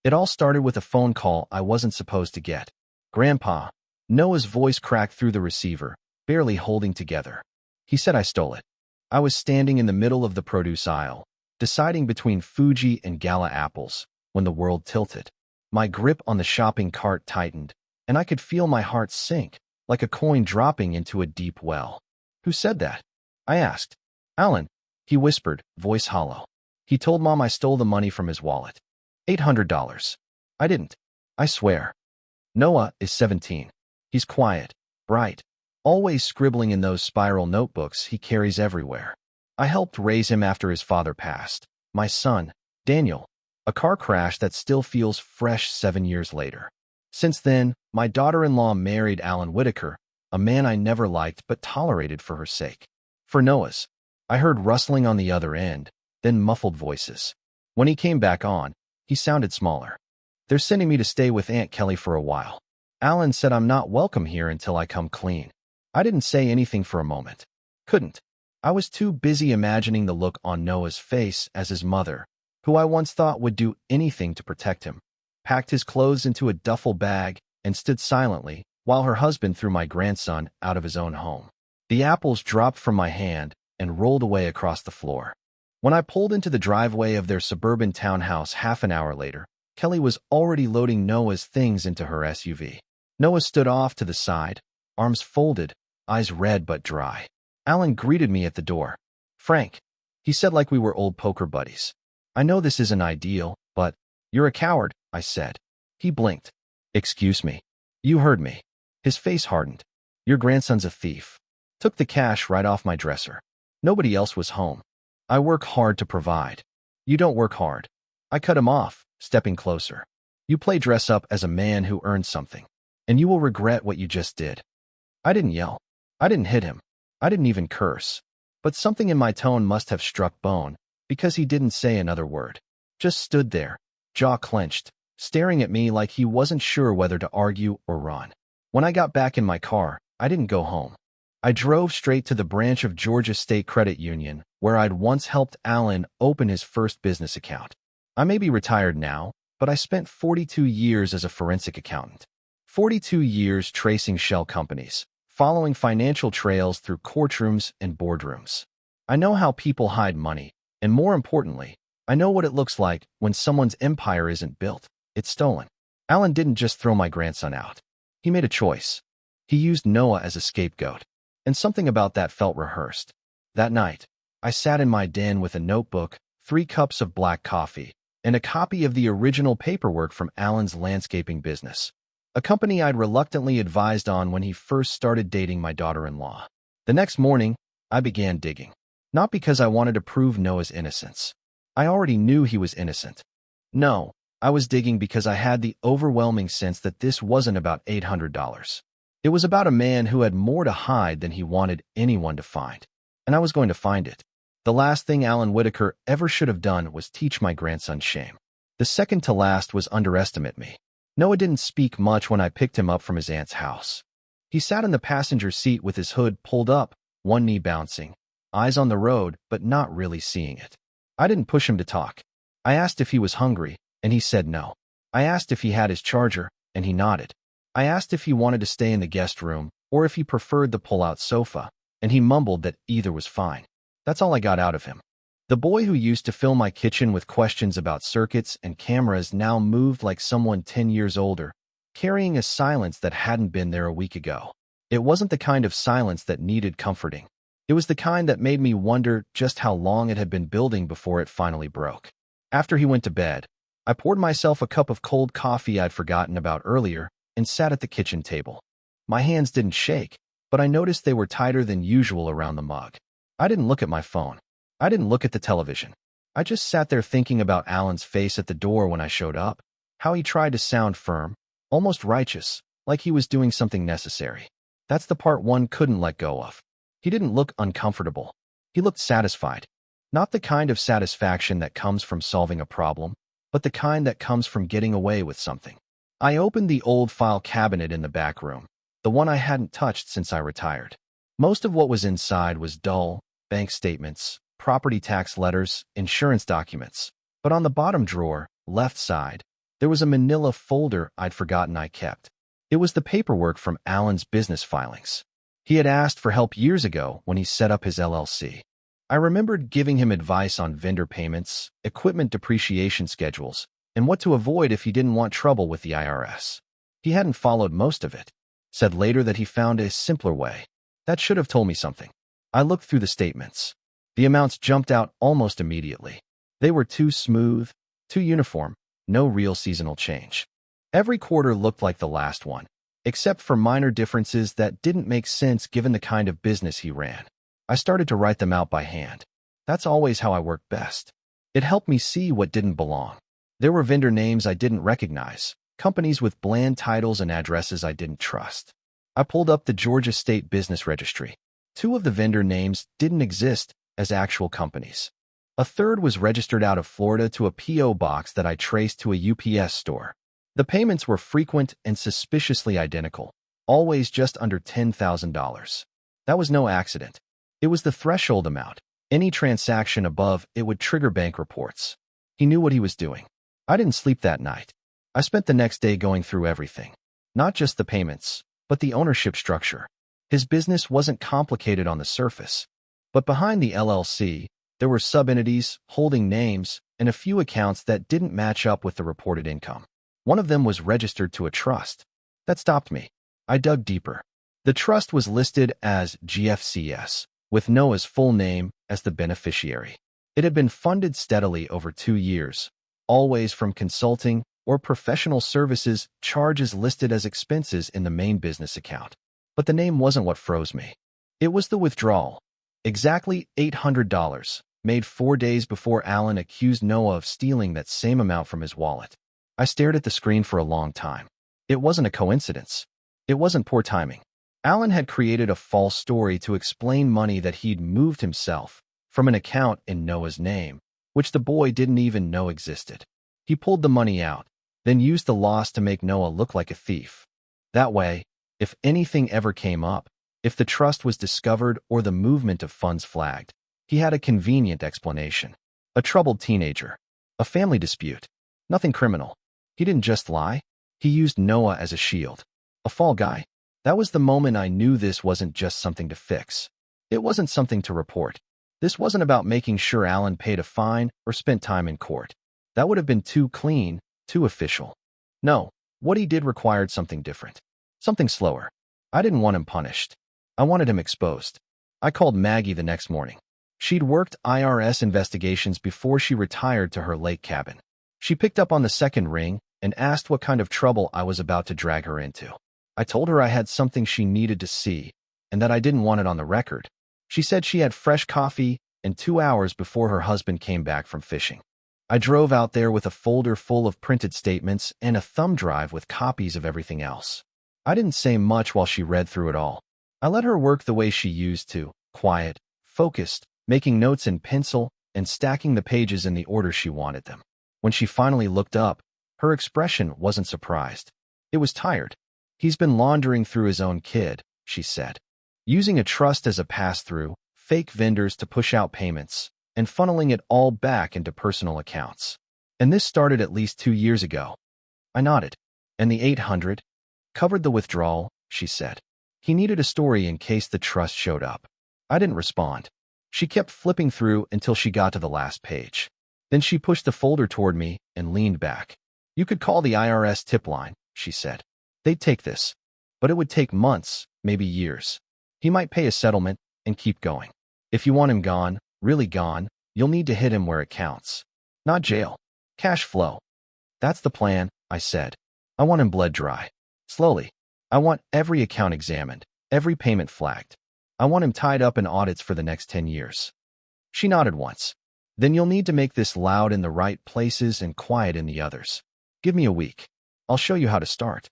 It all started with a phone call I wasn't supposed to get. Grandpa. Noah's voice cracked through the receiver, barely holding together. He said I stole it. I was standing in the middle of the produce aisle, deciding between Fuji and Gala apples, when the world tilted. My grip on the shopping cart tightened, and I could feel my heart sink, like a coin dropping into a deep well. Who said that? I asked. Alan, he whispered, voice hollow. He told Mom I stole the money from his wallet. $800. I didn't. I swear. Noah is 17. He's quiet, bright, always scribbling in those spiral notebooks he carries everywhere. I helped raise him after his father passed. My son, Daniel, a car crash that still feels fresh 7 years later. Since then, my daughter-in-law married Alan Whitaker, a man I never liked but tolerated for her sake. For Noah's, I heard rustling on the other end, then muffled voices. When he came back on, he sounded smaller. They're sending me to stay with Aunt Kelly for a while. Alan said I'm not welcome here until I come clean. I didn't say anything for a moment. Couldn't. I was too busy imagining the look on Noah's face as his mother, who I once thought would do anything to protect him, packed his clothes into a duffel bag and stood silently while her husband threw my grandson out of his own home. The apples dropped from my hand and rolled away across the floor. When I pulled into the driveway of their suburban townhouse half an hour later, Kelly was already loading Noah's things into her SUV. Noah stood off to the side, arms folded, eyes red but dry. Alan greeted me at the door. Frank, he said like we were old poker buddies. I know this isn't ideal, but you're a coward, I said. He blinked. Excuse me. You heard me. His face hardened. Your grandson's a thief. Took the cash right off my dresser. Nobody else was home. I work hard to provide. You don't work hard. I cut him off, stepping closer. You play dress up as a man who earned something, and you will regret what you just did. I didn't yell. I didn't hit him. I didn't even curse. But something in my tone must have struck bone, because he didn't say another word. Just stood there, jaw clenched, staring at me like he wasn't sure whether to argue or run. When I got back in my car, I didn't go home. I drove straight to the branch of Georgia State Credit Union, where I'd once helped Alan open his first business account. I may be retired now, but I spent 42 years as a forensic accountant. 42 years tracing shell companies, following financial trails through courtrooms and boardrooms. I know how people hide money, and more importantly, I know what it looks like when someone's empire isn't built, it's stolen. Alan didn't just throw my grandson out. He made a choice. He used Noah as a scapegoat. And something about that felt rehearsed. That night, I sat in my den with a notebook, 3 cups of black coffee, and a copy of the original paperwork from Alan's landscaping business, a company I'd reluctantly advised on when he first started dating my daughter-in-law. The next morning, I began digging. Not because I wanted to prove Noah's innocence. I already knew he was innocent. No, I was digging because I had the overwhelming sense that this wasn't about $800. It was about a man who had more to hide than he wanted anyone to find. And I was going to find it. The last thing Alan Whitaker ever should have done was teach my grandson shame. The second to last was underestimate me. Noah didn't speak much when I picked him up from his aunt's house. He sat in the passenger seat with his hood pulled up, one knee bouncing, eyes on the road, but not really seeing it. I didn't push him to talk. I asked if he was hungry, and he said no. I asked if he had his charger, and he nodded. I asked if he wanted to stay in the guest room, or if he preferred the pull-out sofa, and he mumbled that either was fine. That's all I got out of him. The boy who used to fill my kitchen with questions about circuits and cameras now moved like someone 10 years older, carrying a silence that hadn't been there a week ago. It wasn't the kind of silence that needed comforting. It was the kind that made me wonder just how long it had been building before it finally broke. After he went to bed, I poured myself a cup of cold coffee I'd forgotten about earlier and sat at the kitchen table. My hands didn't shake, but I noticed they were tighter than usual around the mug. I didn't look at my phone. I didn't look at the television. I just sat there thinking about Alan's face at the door when I showed up, how he tried to sound firm, almost righteous, like he was doing something necessary. That's the part one couldn't let go of. He didn't look uncomfortable. He looked satisfied. Not the kind of satisfaction that comes from solving a problem, but the kind that comes from getting away with something. I opened the old file cabinet in the back room, the one I hadn't touched since I retired. Most of what was inside was dull, bank statements, property tax letters, insurance documents. But on the bottom drawer, left side, There was a manila folder I'd forgotten I kept. It was the paperwork from Alan's business filings. He had asked for help years ago when he set up his LLC. I remembered giving him advice on vendor payments, equipment depreciation schedules, and what to avoid if he didn't want trouble with the IRS. He hadn't followed most of it. Said later that he found a simpler way. That should have told me something. I looked through the statements. The amounts jumped out almost immediately. They were too smooth, too uniform, no real seasonal change. Every quarter looked like the last one, except for minor differences that didn't make sense given the kind of business he ran. I started to write them out by hand. That's always how I worked best. It helped me see what didn't belong. There were vendor names I didn't recognize, companies with bland titles and addresses I didn't trust. I pulled up the Georgia State Business Registry. 2 of the vendor names didn't exist as actual companies. A third was registered out of Florida to a P.O. box that I traced to a UPS store. The payments were frequent and suspiciously identical, always just under $10,000. That was no accident. It was the threshold amount. Any transaction above it would trigger bank reports. He knew what he was doing. I didn't sleep that night. I spent the next day going through everything. Not just the payments, but the ownership structure. His business wasn't complicated on the surface. But behind the LLC, there were sub-entities, holding names, and a few accounts that didn't match up with the reported income. One of them was registered to a trust. That stopped me. I dug deeper. The trust was listed as GFCS, with Noah's full name as the beneficiary. It had been funded steadily over 2 years, always from consulting or professional services charges listed as expenses in the main business account. But the name wasn't what froze me. It was the withdrawal. Exactly $800, made 4 days before Alan accused Noah of stealing that same amount from his wallet. I stared at the screen for a long time. It wasn't a coincidence. It wasn't poor timing. Alan had created a false story to explain money that he'd moved himself from an account in Noah's name, which the boy didn't even know existed. He pulled the money out, then used the loss to make Noah look like a thief. That way, if anything ever came up, if the trust was discovered or the movement of funds flagged, he had a convenient explanation. A troubled teenager. A family dispute. Nothing criminal. He didn't just lie. He used Noah as a shield. A fall guy. That was the moment I knew this wasn't just something to fix. It wasn't something to report. This wasn't about making sure Alan paid a fine or spent time in court. That would have been too clean, too official. No, what he did required something different. Something slower. I didn't want him punished. I wanted him exposed. I called Maggie the next morning. She'd worked IRS investigations before she retired to her lake cabin. She picked up on the second ring and asked what kind of trouble I was about to drag her into. I told her I had something she needed to see and that I didn't want it on the record. She said she had fresh coffee and 2 hours before her husband came back from fishing. I drove out there with a folder full of printed statements and a thumb drive with copies of everything else. I didn't say much while she read through it all. I let her work the way she used to, quiet, focused, making notes in pencil and stacking the pages in the order she wanted them. When she finally looked up, her expression wasn't surprised. It was tired. He's been laundering through his own kid, she said. Using a trust as a pass-through, fake vendors to push out payments, and funneling it all back into personal accounts. And this started at least 2 years ago. I nodded. And the 800 covered the withdrawal, she said. He needed a story in case the trust showed up. I didn't respond. She kept flipping through until she got to the last page. Then she pushed the folder toward me and leaned back. You could call the IRS tip line, she said. They'd take this. But it would take months, maybe years. He might pay a settlement and keep going. If you want him gone, really gone, you'll need to hit him where it counts. Not jail. Cash flow. That's the plan, I said. I want him bled dry. Slowly. I want every account examined, every payment flagged. I want him tied up in audits for the next 10 years. She nodded once. Then you'll need to make this loud in the right places and quiet in the others. Give me a week. I'll show you how to start.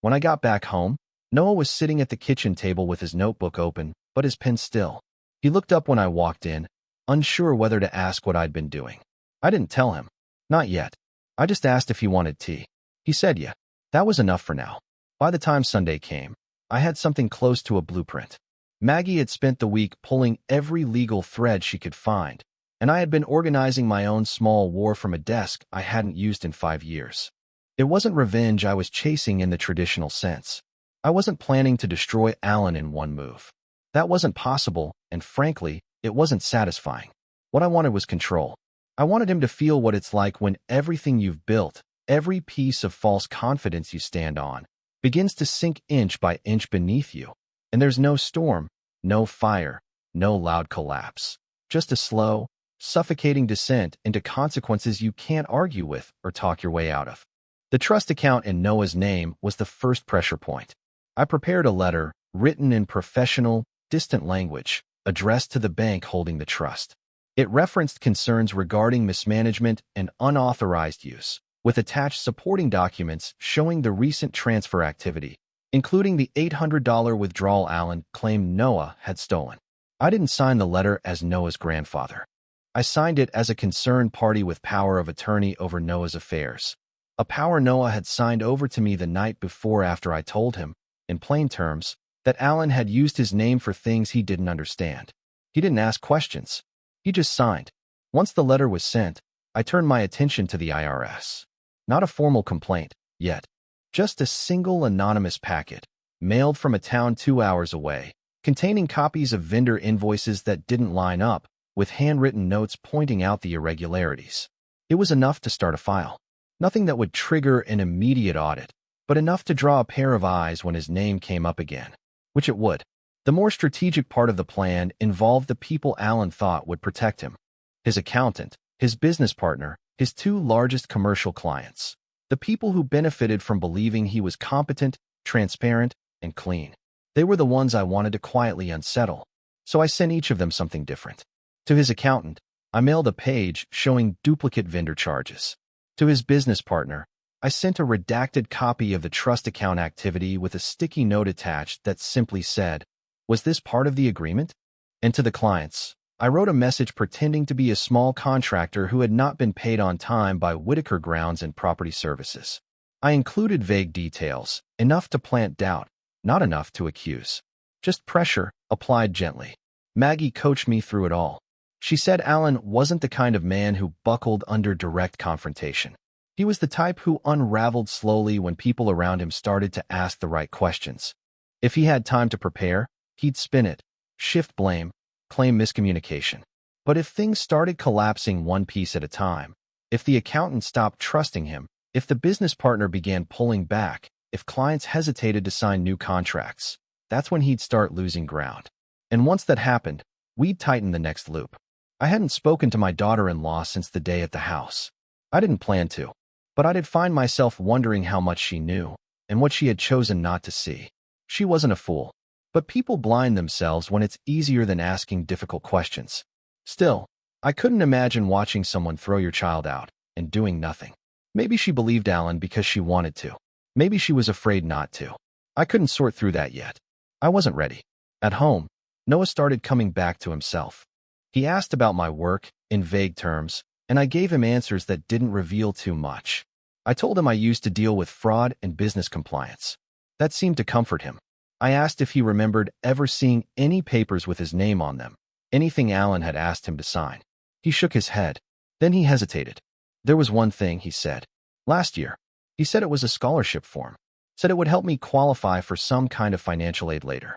When I got back home, Noah was sitting at the kitchen table with his notebook open, but his pen still. He looked up when I walked in, unsure whether to ask what I'd been doing. I didn't tell him. Not yet. I just asked if he wanted tea. He said yeah. That was enough for now. By the time Sunday came, I had something close to a blueprint. Maggie had spent the week pulling every legal thread she could find, and I had been organizing my own small war from a desk I hadn't used in 5 years. It wasn't revenge I was chasing in the traditional sense. I wasn't planning to destroy Alan in one move. That wasn't possible, and frankly, it wasn't satisfying. What I wanted was control. I wanted him to feel what it's like when everything you've built, every piece of false confidence you stand on, begins to sink inch by inch beneath you. And there's no storm, no fire, no loud collapse. Just a slow, suffocating descent into consequences you can't argue with or talk your way out of. The trust account in Noah's name was the first pressure point. I prepared a letter, written in professional, distant language, addressed to the bank holding the trust. It referenced concerns regarding mismanagement and unauthorized use, with attached supporting documents showing the recent transfer activity, including the $800 withdrawal Alan claimed Noah had stolen. I didn't sign the letter as Noah's grandfather. I signed it as a concerned party with power of attorney over Noah's affairs. A power Noah had signed over to me the night before after I told him, in plain terms, that Alan had used his name for things he didn't understand. He didn't ask questions. He just signed. Once the letter was sent, I turned my attention to the IRS. Not a formal complaint, yet. Just a single anonymous packet, mailed from a town 2 hours away, containing copies of vendor invoices that didn't line up, with handwritten notes pointing out the irregularities. It was enough to start a file. Nothing that would trigger an immediate audit, but enough to draw a pair of eyes when his name came up again, which it would. The more strategic part of the plan involved the people Alan thought would protect him. His accountant, his business partner, his 2 largest commercial clients. The people who benefited from believing he was competent, transparent, and clean. They were the ones I wanted to quietly unsettle, so I sent each of them something different. To his accountant, I mailed a page showing duplicate vendor charges. To his business partner, I sent a redacted copy of the trust account activity with a sticky note attached that simply said, "Was this part of the agreement?" And to the clients, I wrote a message pretending to be a small contractor who had not been paid on time by Whitaker Grounds and Property Services. I included vague details, enough to plant doubt, not enough to accuse. Just pressure, applied gently. Maggie coached me through it all. She said Alan wasn't the kind of man who buckled under direct confrontation. He was the type who unraveled slowly when people around him started to ask the right questions. If he had time to prepare, he'd spin it, shift blame, claim miscommunication. But if things started collapsing one piece at a time, if the accountant stopped trusting him, if the business partner began pulling back, if clients hesitated to sign new contracts, that's when he'd start losing ground. And once that happened, we'd tighten the next loop. I hadn't spoken to my daughter-in-law since the day at the house. I didn't plan to, but I did find myself wondering how much she knew and what she had chosen not to see. She wasn't a fool, but people blind themselves when it's easier than asking difficult questions. Still, I couldn't imagine watching someone throw your child out and doing nothing. Maybe she believed Alan because she wanted to. Maybe she was afraid not to. I couldn't sort through that yet. I wasn't ready. At home, Noah started coming back to himself. He asked about my work, in vague terms, and I gave him answers that didn't reveal too much. I told him I used to deal with fraud and business compliance. That seemed to comfort him. I asked if he remembered ever seeing any papers with his name on them, anything Alan had asked him to sign. He shook his head. Then he hesitated. There was one thing, he said. Last year, he said it was a scholarship form. Said it would help me qualify for some kind of financial aid later.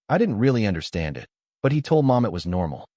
I didn't really understand it, but he told Mom it was normal.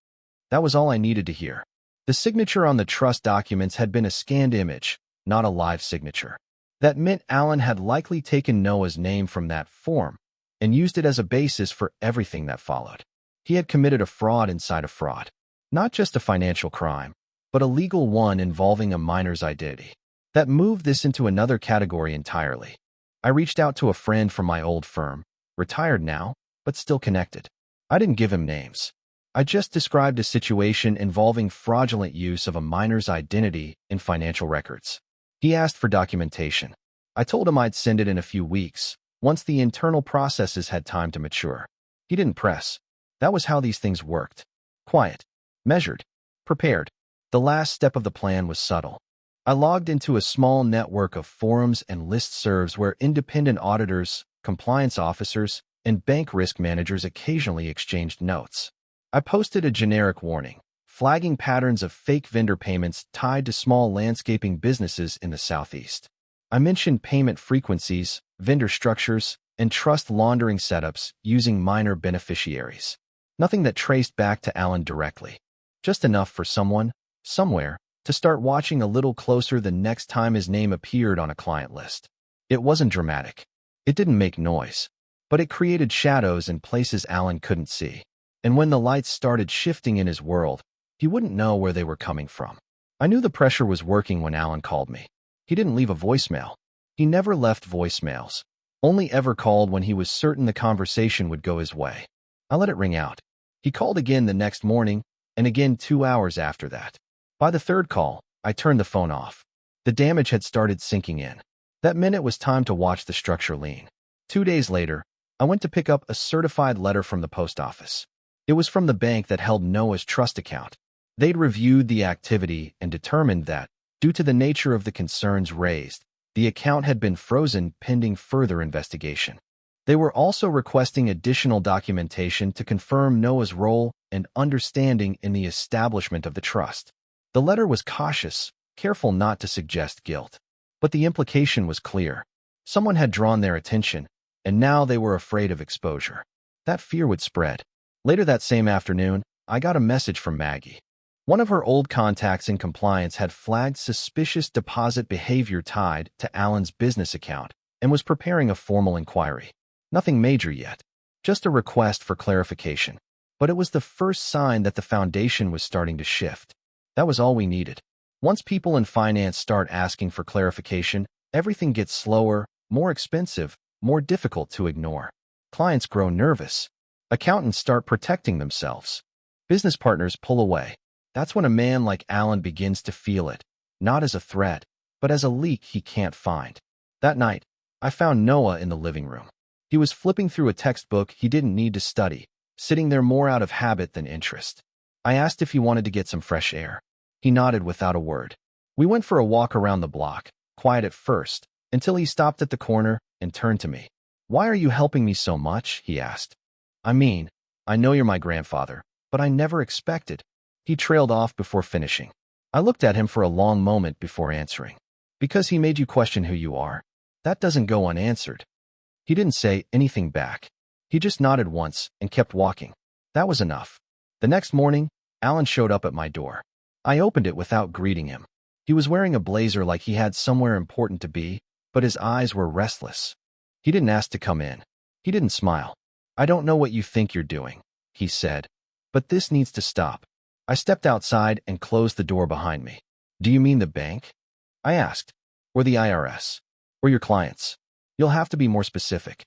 That was all I needed to hear. The signature on the trust documents had been a scanned image, not a live signature. That meant Alan had likely taken Noah's name from that form and used it as a basis for everything that followed. He had committed a fraud inside a fraud. Not just a financial crime, but a legal one involving a minor's identity. That moved this into another category entirely. I reached out to a friend from my old firm, retired now, but still connected. I didn't give him names. I just described a situation involving fraudulent use of a minor's identity in financial records. He asked for documentation. I told him I'd send it in a few weeks, once the internal processes had time to mature. He didn't press. That was how these things worked. Quiet, measured, prepared. The last step of the plan was subtle. I logged into a small network of forums and listservs where independent auditors, compliance officers, and bank risk managers occasionally exchanged notes. I posted a generic warning, flagging patterns of fake vendor payments tied to small landscaping businesses in the Southeast. I mentioned payment frequencies, vendor structures, and trust laundering setups using minor beneficiaries. Nothing that traced back to Alan directly. Just enough for someone, somewhere, to start watching a little closer the next time his name appeared on a client list. It wasn't dramatic. It didn't make noise. But it created shadows in places Alan couldn't see. And when the lights started shifting in his world, he wouldn't know where they were coming from. I knew the pressure was working when Alan called me. He didn't leave a voicemail. He never left voicemails. Only ever called when he was certain the conversation would go his way. I let it ring out. He called again the next morning, and again 2 hours after that. By the third call, I turned the phone off. The damage had started sinking in. That meant it was time to watch the structure lean. 2 days later, I went to pick up a certified letter from the post office. It was from the bank that held Noah's trust account. They'd reviewed the activity and determined that, due to the nature of the concerns raised, the account had been frozen pending further investigation. They were also requesting additional documentation to confirm Noah's role and understanding in the establishment of the trust. The letter was cautious, careful not to suggest guilt. But the implication was clear. Someone had drawn their attention, and now they were afraid of exposure. That fear would spread. Later that same afternoon, I got a message from Maggie. One of her old contacts in compliance had flagged suspicious deposit behavior tied to Alan's business account and was preparing a formal inquiry. Nothing major yet, just a request for clarification. But it was the first sign that the foundation was starting to shift. That was all we needed. Once people in finance start asking for clarification, everything gets slower, more expensive, more difficult to ignore. Clients grow nervous. Accountants start protecting themselves. Business partners pull away. That's when a man like Alan begins to feel it, not as a threat, but as a leak he can't find. That night, I found Noah in the living room. He was flipping through a textbook he didn't need to study, sitting there more out of habit than interest. I asked if he wanted to get some fresh air. He nodded without a word. We went for a walk around the block, quiet at first, until he stopped at the corner and turned to me. "Why are you helping me so much?" he asked. "I mean, I know you're my grandfather, but I never expected." He trailed off before finishing. I looked at him for a long moment before answering. "Because he made you question who you are? That doesn't go unanswered." He didn't say anything back. He just nodded once and kept walking. That was enough. The next morning, Alan showed up at my door. I opened it without greeting him. He was wearing a blazer like he had somewhere important to be, but his eyes were restless. He didn't ask to come in. He didn't smile. "I don't know what you think you're doing," he said, "but this needs to stop." I stepped outside and closed the door behind me. "Do you mean the bank?" I asked. "Or the IRS? Or your clients? You'll have to be more specific."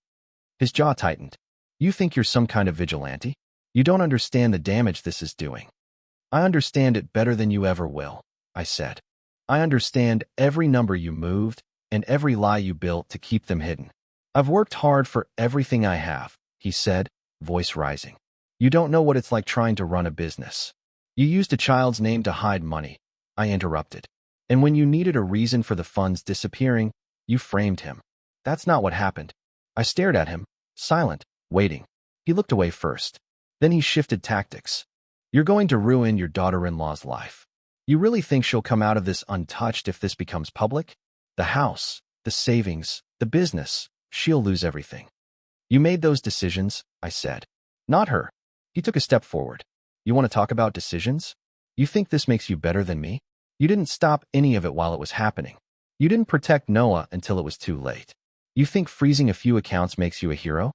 His jaw tightened. "You think you're some kind of vigilante? You don't understand the damage this is doing." "I understand it better than you ever will," I said. "I understand every number you moved and every lie you built to keep them hidden. I've worked hard for everything I have," he said, voice rising. "You don't know what it's like trying to run a business." "You used a child's name to hide money," I interrupted. "And when you needed a reason for the funds disappearing, you framed him. That's not what happened." I stared at him, silent, waiting. He looked away first. Then he shifted tactics. "You're going to ruin your daughter-in-law's life. You really think she'll come out of this untouched if this becomes public? The house, the savings, the business, she'll lose everything." "You made those decisions," I said. "Not her." He took a step forward. "You want to talk about decisions? You think this makes you better than me? You didn't stop any of it while it was happening. You didn't protect Noah until it was too late. You think freezing a few accounts makes you a hero?"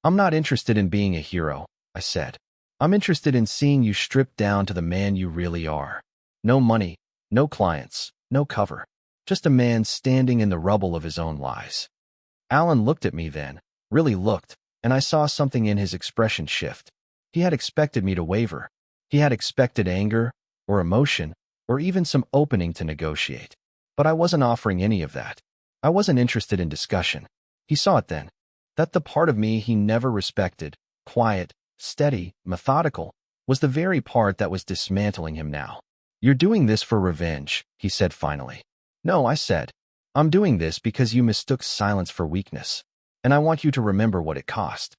"I'm not interested in being a hero," I said. "I'm interested in seeing you stripped down to the man you really are. No money, no clients, no cover. Just a man standing in the rubble of his own lies." Alan looked at me then, really looked, and I saw something in his expression shift. He had expected me to waver. He had expected anger, or emotion, or even some opening to negotiate. But I wasn't offering any of that. I wasn't interested in discussion. He saw it then. That the part of me he never respected, quiet, steady, methodical, was the very part that was dismantling him now. "You're doing this for revenge," he said finally. "No," I said. "I'm doing this because you mistook silence for weakness, and I want you to remember what it cost."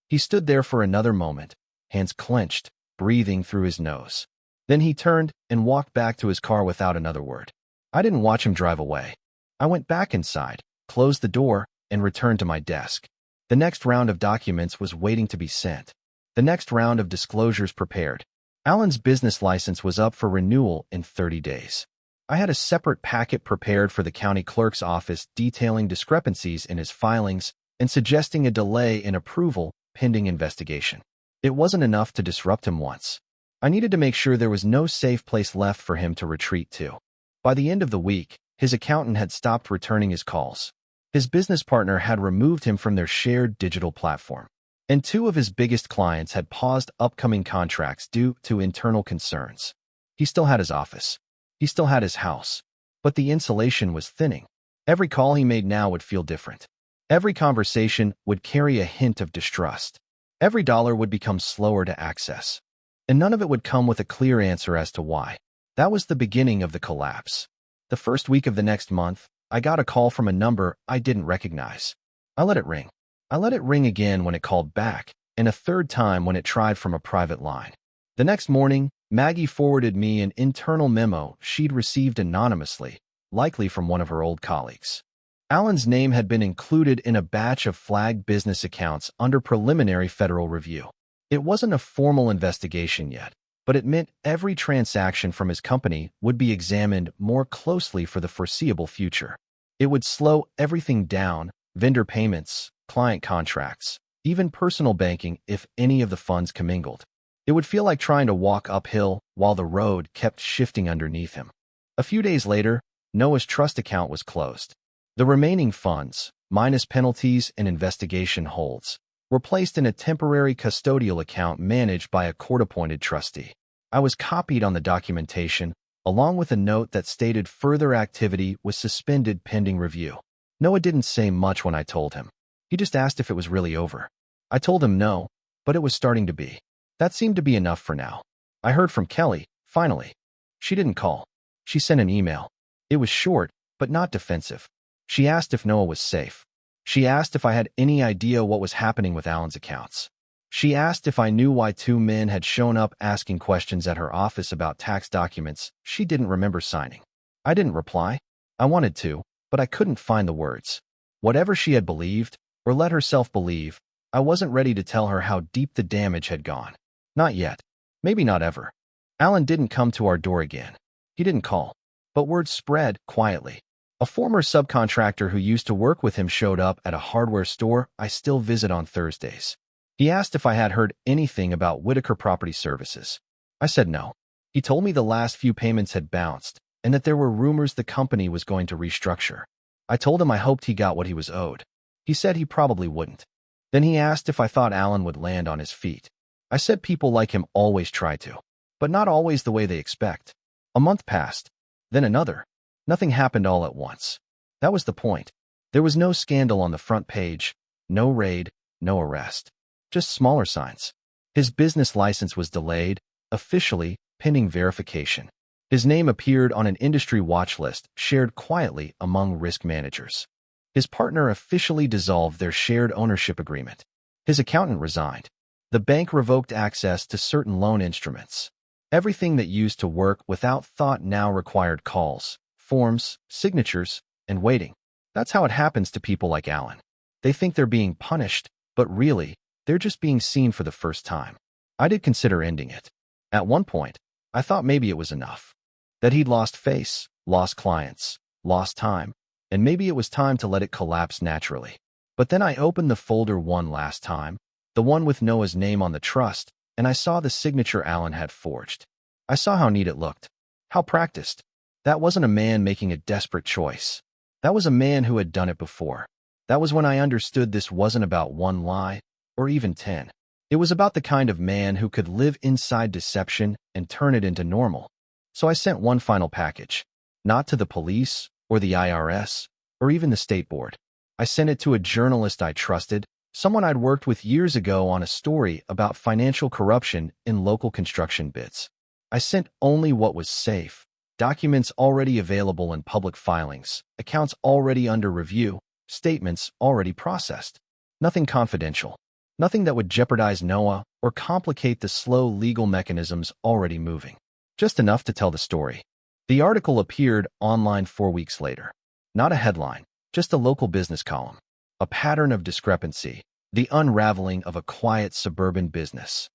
He stood there for another moment, hands clenched, breathing through his nose. Then he turned and walked back to his car without another word. I didn't watch him drive away. I went back inside, closed the door, and returned to my desk. The next round of documents was waiting to be sent. The next round of disclosures prepared. Alan's business license was up for renewal in 30 days. I had a separate packet prepared for the county clerk's office detailing discrepancies in his filings and suggesting a delay in approval pending investigation. It wasn't enough to disrupt him once. I needed to make sure there was no safe place left for him to retreat to. By the end of the week, his accountant had stopped returning his calls. His business partner had removed him from their shared digital platform. And two of his biggest clients had paused upcoming contracts due to internal concerns. He still had his office. He still had his house. But the insulation was thinning. Every call he made now would feel different. Every conversation would carry a hint of distrust. Every dollar would become slower to access. And none of it would come with a clear answer as to why. That was the beginning of the collapse. The first week of the next month, I got a call from a number I didn't recognize. I let it ring. I let it ring again when it called back, and a third time when it tried from a private line. The next morning, Maggie forwarded me an internal memo she'd received anonymously, likely from one of her old colleagues. Alan's name had been included in a batch of flagged business accounts under preliminary federal review. It wasn't a formal investigation yet, but it meant every transaction from his company would be examined more closely for the foreseeable future. It would slow everything down, vendor payments, client contracts, even personal banking if any of the funds commingled. It would feel like trying to walk uphill while the road kept shifting underneath him. A few days later, Noah's trust account was closed. The remaining funds, minus penalties and investigation holds, were placed in a temporary custodial account managed by a court-appointed trustee. I was copied on the documentation, along with a note that stated further activity was suspended pending review. Noah didn't say much when I told him. He just asked if it was really over. I told him no, but it was starting to be. That seemed to be enough for now. I heard from Kelly, finally. She didn't call. She sent an email. It was short, but not defensive. She asked if Noah was safe. She asked if I had any idea what was happening with Alan's accounts. She asked if I knew why two men had shown up asking questions at her office about tax documents she didn't remember signing. I didn't reply. I wanted to, but I couldn't find the words. Whatever she had believed, or let herself believe, I wasn't ready to tell her how deep the damage had gone. Not yet. Maybe not ever. Alan didn't come to our door again. He didn't call. But word spread quietly. A former subcontractor who used to work with him showed up at a hardware store I still visit on Thursdays. He asked if I had heard anything about Whitaker Property Services. I said no. He told me the last few payments had bounced and that there were rumors the company was going to restructure. I told him I hoped he got what he was owed. He said he probably wouldn't. Then he asked if I thought Alan would land on his feet. I said people like him always try to, but not always the way they expect. A month passed, then another. Nothing happened all at once. That was the point. There was no scandal on the front page, no raid, no arrest. Just smaller signs. His business license was delayed, officially, pending verification. His name appeared on an industry watch list shared quietly among risk managers. His partner officially dissolved their shared ownership agreement. His accountant resigned. The bank revoked access to certain loan instruments. Everything that used to work without thought now required calls, forms, signatures, and waiting. That's how it happens to people like Alan. They think they're being punished, but really, they're just being seen for the first time. I did consider ending it. At one point, I thought maybe it was enough. That he'd lost face, lost clients, lost time, and maybe it was time to let it collapse naturally. But then I opened the folder one last time, the one with Noah's name on the trust, and I saw the signature Alan had forged. I saw how neat it looked, how practiced. That wasn't a man making a desperate choice. That was a man who had done it before. That was when I understood this wasn't about one lie, or even 10. It was about the kind of man who could live inside deception and turn it into normal. So I sent one final package, not to the police, or the IRS, or even the state board. I sent it to a journalist I trusted, someone I'd worked with years ago on a story about financial corruption in local construction bids. I sent only what was safe, documents already available in public filings, accounts already under review, statements already processed. Nothing confidential. Nothing that would jeopardize Noah or complicate the slow legal mechanisms already moving. Just enough to tell the story. The article appeared online 4 weeks later. Not a headline, just a local business column. A pattern of discrepancy. The unraveling of a quiet suburban business.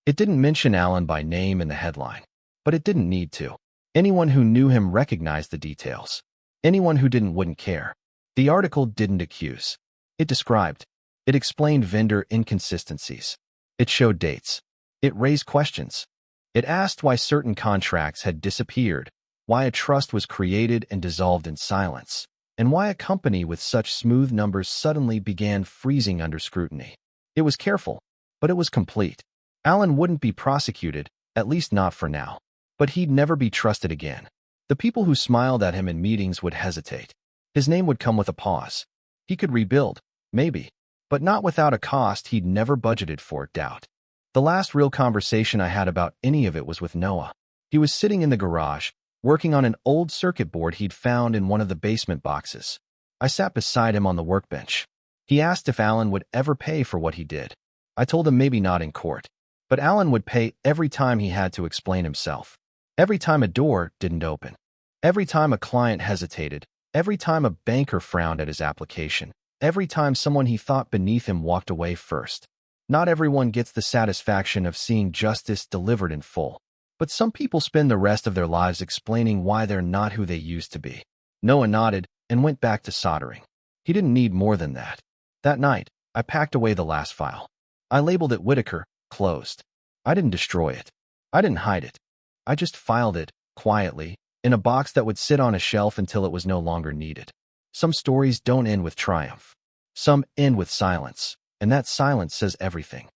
It didn't mention Alan by name in the headline, but it didn't need to. Anyone who knew him recognized the details. Anyone who didn't wouldn't care. The article didn't accuse. It described. It explained vendor inconsistencies. It showed dates. It raised questions. It asked why certain contracts had disappeared, why a trust was created and dissolved in silence, and why a company with such smooth numbers suddenly began freezing under scrutiny. It was careful, but it was complete. Alan wouldn't be prosecuted, at least not for now. But he'd never be trusted again. The people who smiled at him in meetings would hesitate. His name would come with a pause. He could rebuild, maybe, but not without a cost he'd never budgeted for, doubt. The last real conversation I had about any of it was with Noah. He was sitting in the garage, working on an old circuit board he'd found in one of the basement boxes. I sat beside him on the workbench. He asked if Alan would ever pay for what he did. I told him maybe not in court, but Alan would pay every time he had to explain himself. Every time a door didn't open. Every time a client hesitated. Every time a banker frowned at his application. Every time someone he thought beneath him walked away first. Not everyone gets the satisfaction of seeing justice delivered in full. But some people spend the rest of their lives explaining why they're not who they used to be. Noah nodded and went back to soldering. He didn't need more than that. That night, I packed away the last file. I labeled it Whitaker, closed. I didn't destroy it. I didn't hide it. I just filed it, quietly, in a box that would sit on a shelf until it was no longer needed. Some stories don't end with triumph. Some end with silence, and that silence says everything.